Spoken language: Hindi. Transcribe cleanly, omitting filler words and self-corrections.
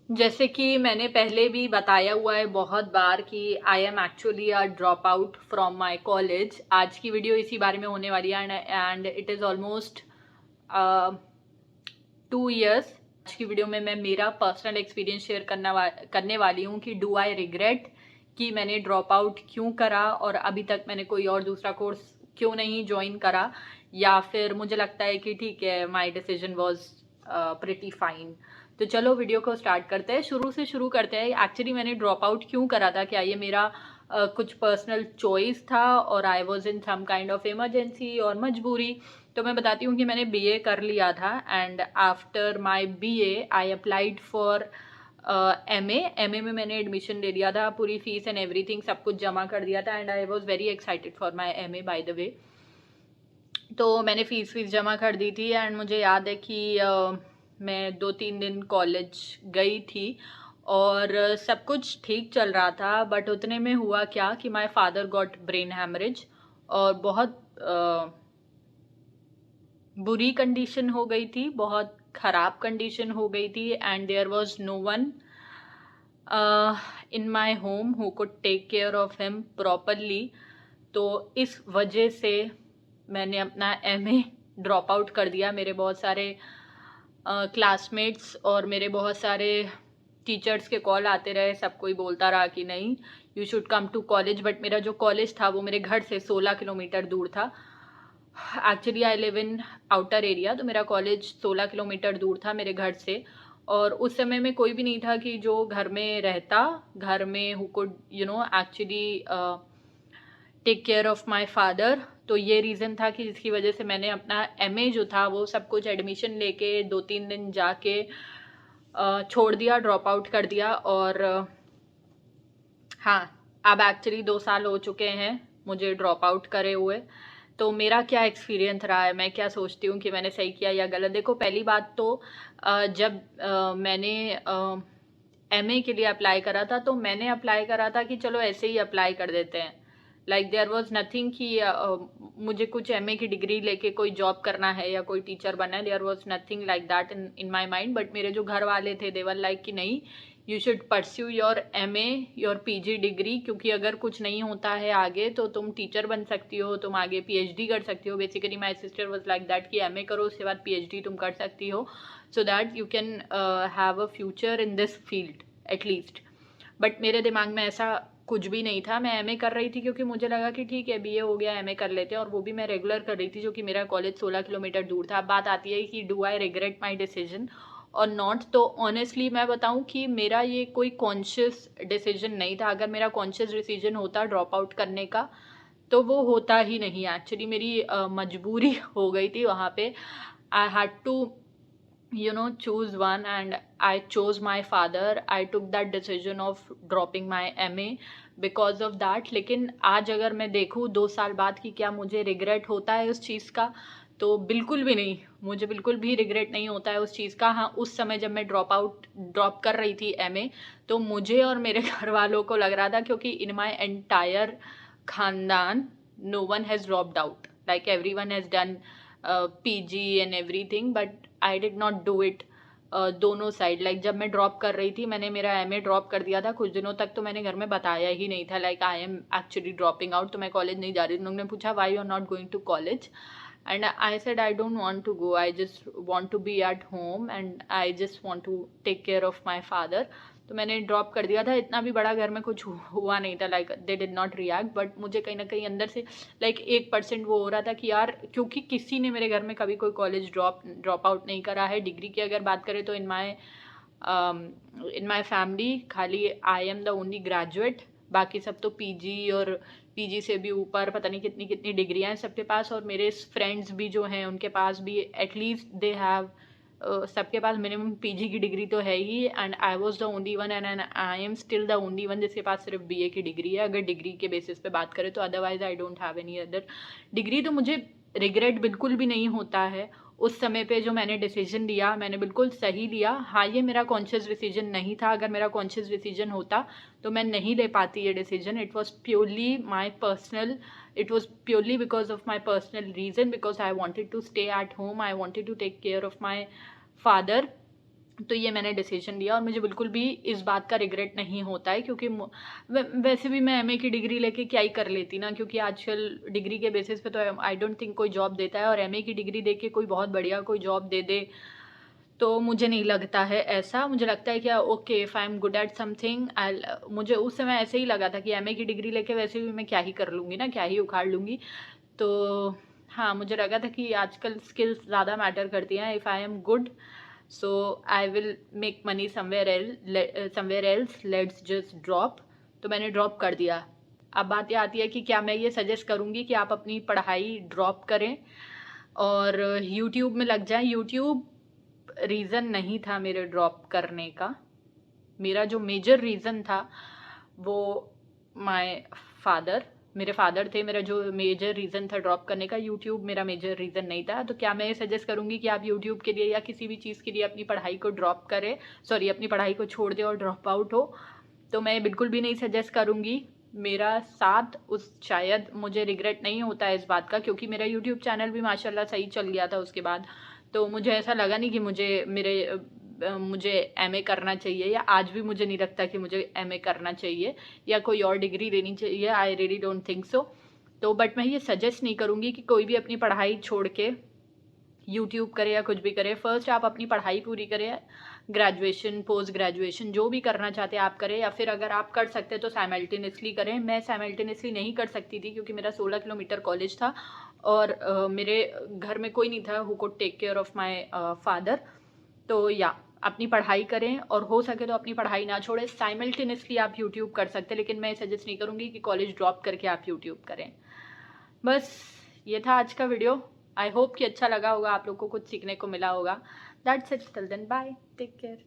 जैसे कि मैंने पहले भी बताया हुआ है बहुत बार कि I am actually a drop out from my college. आज की वीडियो इसी बारे में होने वाली है and it is almost 2 years। आज की वीडियो में मैं मेरा पर्सनल एक्सपीरियंस शेयर करने वाली हूँ कि डू आई रिग्रेट कि मैंने ड्रॉप आउट क्यों करा और अभी तक मैंने कोई और दूसरा कोर्स क्यों नहीं ज्वाइन करा, या फिर मुझे लगता है कि ठीक है my decision was pretty fine. तो चलो वीडियो को स्टार्ट करते हैं, शुरू से शुरू करते हैं। एक्चुअली मैंने ड्रॉप आउट क्यों करा था, क्या ये मेरा कुछ पर्सनल चॉइस था और I was in some kind of emergency और मजबूरी। तो मैं बताती हूँ कि मैंने बीए कर लिया था and after my BA I applied for MA में मैंने एडमिशन ले लिया था, पूरी फीस एंड एवरीथिंग सब कुछ जमा कर दिया था and I was very excited for my MA by the way. तो मैंने फीस जमा कर दी थी एंड मुझे याद है कि मैं 2-3 दिन कॉलेज गई थी और सब कुछ ठीक चल रहा था, बट उतने में हुआ क्या कि my father got brain haemorrhage और बहुत बुरी कंडीशन हो गई थी, बहुत ख़राब कंडीशन हो गई थी and there was no one in my home who could take care of him properly. तो इस वजह से मैंने अपना एमए ड्रॉप आउट कर दिया। मेरे बहुत सारे क्लासमेट्स और मेरे बहुत सारे टीचर्स के कॉल आते रहे, सब कोई बोलता रहा कि नहीं you should come to college, but मेरा जो कॉलेज था वो मेरे घर से 16 किलोमीटर दूर था। Actually I live in outer area, तो मेरा कॉलेज 16 किलोमीटर दूर था मेरे घर से और उस समय में कोई भी नहीं था कि जो घर में रहता, घर में who could actually take care of my father. तो ये रीज़न था कि जिसकी वजह से मैंने अपना एमए जो था वो सब कुछ एडमिशन लेके 2-3 दिन जाके छोड़ दिया, ड्रॉप आउट कर दिया। और हाँ, अब एक्चुअली 2 साल हो चुके हैं मुझे ड्रॉप आउट करे हुए। तो मेरा क्या एक्सपीरियंस रहा है, मैं क्या सोचती हूँ कि मैंने सही किया या गलत। देखो, पहली बात तो जब मैंने एमए के लिए अप्लाई करा था तो मैंने अप्लाई करा था कि चलो ऐसे ही अप्लाई कर देते हैं, लाइक देयर वाज नथिंग कि मुझे कुछ एमए की डिग्री लेके कोई जॉब करना है या कोई टीचर बनना है। There was nothing like that in my mind. But मेरे जो घर वाले थे देवर लाइक कि नहीं, you should pursue your MA your PG degree, क्योंकि अगर कुछ नहीं होता है आगे तो तुम टीचर बन सकती हो, तुम आगे पीएचडी कर सकती हो। Basically my sister was like that कि एमए करो उसके बाद पीएचडी तुम कर सकती हो, so that you can have a future in this field at least. But मेरे दिमाग में ऐसा कुछ भी नहीं था। मैं एमए कर रही थी क्योंकि मुझे लगा कि ठीक है बीए हो गया, एमए कर लेते हैं, और वो भी मैं रेगुलर कर रही थी जो कि मेरा कॉलेज 16 किलोमीटर दूर था। अब बात आती है कि do I regret my decision और नॉट। तो ऑनेस्टली मैं बताऊं कि मेरा ये कोई कॉन्शियस डिसीजन नहीं था। अगर मेरा कॉन्शियस डिसीजन होता ड्रॉप आउट करने का तो वो होता ही नहीं। एक्चुअली मेरी मजबूरी हो गई थी वहाँ पे। I had to choose one and I chose my father. I took that decision of dropping my MA because of that। लेकिन आज अगर मैं देखूँ 2 साल बाद कि क्या मुझे रिग्रेट होता है उस चीज़ का, तो बिल्कुल भी नहीं, मुझे बिल्कुल भी रिग्रेट नहीं होता है उस चीज़ का। हाँ, उस समय जब मैं ड्रॉप कर रही थी एमए, तो मुझे और मेरे घर वालों को लग रहा था, क्योंकि इन माई एंटायर खानदान no one has dropped out, like everyone has done PG and everything, but I did not do it. दोनों साइड, लाइक जब मैं ड्रॉप कर रही थी मैंने मेरा एमए ड्रॉप कर दिया था। कुछ दिनों तक तो मैंने घर में बताया ही नहीं था like I am actually dropping out, तो मैं कॉलेज नहीं जा रही। उन लोगों ने पूछा why you are not going to college and I said I don't want to go, I just want to be at home and I just want to take care of my father. तो मैंने ड्रॉप कर दिया था। इतना भी बड़ा घर में कुछ हुआ नहीं था, like they did not react, but मुझे कहीं ना कहीं अंदर से लाइक 1% वो हो रहा था कि यार, क्योंकि किसी ने मेरे घर में कभी कोई कॉलेज ड्रॉप आउट नहीं करा है। डिग्री की अगर बात करें तो इन माई फैमिली खाली I am the only graduate, बाकी सब तो पीजी और पीजी से भी ऊपर पता नहीं कितनी कितनी डिग्रियाँ हैं सबके पास। और मेरे फ्रेंड्स भी जो हैं उनके पास भी एटलीस्ट दे हैव सबके पास मिनिमम पीजी की डिग्री तो है ही, and I was the only one and I am still the only one जिसके पास सिर्फ बीए की डिग्री है, अगर डिग्री के बेसिस पे बात करें तो। Otherwise I don't have any other degree. तो मुझे रिग्रेट बिल्कुल भी नहीं होता है। उस समय पे जो मैंने डिसीजन लिया मैंने बिल्कुल सही लिया। हाँ, ये मेरा कॉन्शियस डिसीजन नहीं था। अगर मेरा कॉन्शियस डिसीजन होता तो मैं नहीं ले पाती ये decision. It was purely my personal, it was purely because of my personal reason, because I wanted to stay at home, I wanted to take care of my father। तो ये मैंने डिसीजन लिया और मुझे बिल्कुल भी इस बात का रिग्रेट नहीं होता है, क्योंकि वैसे भी मैं एमए की डिग्री लेके क्या ही कर लेती ना, क्योंकि आजकल डिग्री के बेसिस पे तो आई डोंट थिंक कोई जॉब देता है, और एमए की डिग्री देके कोई बहुत बढ़िया कोई जॉब दे दे तो मुझे नहीं लगता है ऐसा। मुझे लगता है कि okay, if I am good at something I, मुझे उस समय ऐसे ही लगा था कि एमए की डिग्री लेके वैसे भी मैं क्या ही कर लूँगी ना, क्या ही उखाड़ लूँगी। तो हाँ, मुझे लगा था कि आजकल स्किल्स ज़्यादा मैटर करती हैं। If I am good so I will make money somewhere else, let's just drop. तो मैंने ड्रॉप कर दिया। अब बात ये आती है कि क्या मैं ये सजेस्ट करूँगी कि आप अपनी पढ़ाई ड्रॉप करें और यूट्यूब में लग जाएं। यूट्यूब रीज़न नहीं था मेरे ड्रॉप करने का। मेरा जो मेजर रीज़न था वो माय फादर, मेरे फादर थे। मेरा जो मेजर रीज़न था ड्रॉप करने का, यूट्यूब मेरा मेजर रीज़न नहीं था। तो क्या मैं ये सजेस्ट करूँगी कि आप यूट्यूब के लिए या किसी भी चीज़ के लिए अपनी पढ़ाई को ड्रॉप करें, सॉरी अपनी पढ़ाई को छोड़ दें और ड्रॉप आउट हो? तो मैं बिल्कुल भी नहीं सजेस्ट करूँगी। मेरा साथ उस शायद मुझे रिग्रेट नहीं होता है इस बात का, क्योंकि मेरा यूट्यूब चैनल भी माशाल्लाह सही चल गया था उसके बाद। तो मुझे ऐसा लगा नहीं कि मुझे एमए करना चाहिए, या आज भी मुझे नहीं लगता कि मुझे एमए करना चाहिए या कोई और डिग्री लेनी चाहिए। I really don't think so. तो बट मैं ये सजेस्ट नहीं करूँगी कि कोई भी अपनी पढ़ाई छोड़ के यूट्यूब करे या कुछ भी करे। फर्स्ट आप अपनी पढ़ाई पूरी करें, ग्रेजुएशन, पोस्ट ग्रेजुएशन जो भी करना चाहते हैं आप करें, या फिर अगर आप कर सकते हैं तो साइमल्टेनियसली करें। मैं साइमल्टेनियसली नहीं कर सकती थी क्योंकि मेरा 16 किलोमीटर कॉलेज था और मेरे घर में कोई नहीं था who could take care of my father. तो या अपनी पढ़ाई करें और हो सके तो अपनी पढ़ाई ना छोड़ें। साइमल्टेनियसली आप यूट्यूब कर सकते हैं, लेकिन मैं सजेस्ट नहीं करूँगी कि कॉलेज ड्रॉप करके आप यूट्यूब करें। बस ये था आज का वीडियो। आई होप कि अच्छा लगा होगा, आप लोग को कुछ सीखने को मिला होगा। That's it, till then bye, take care.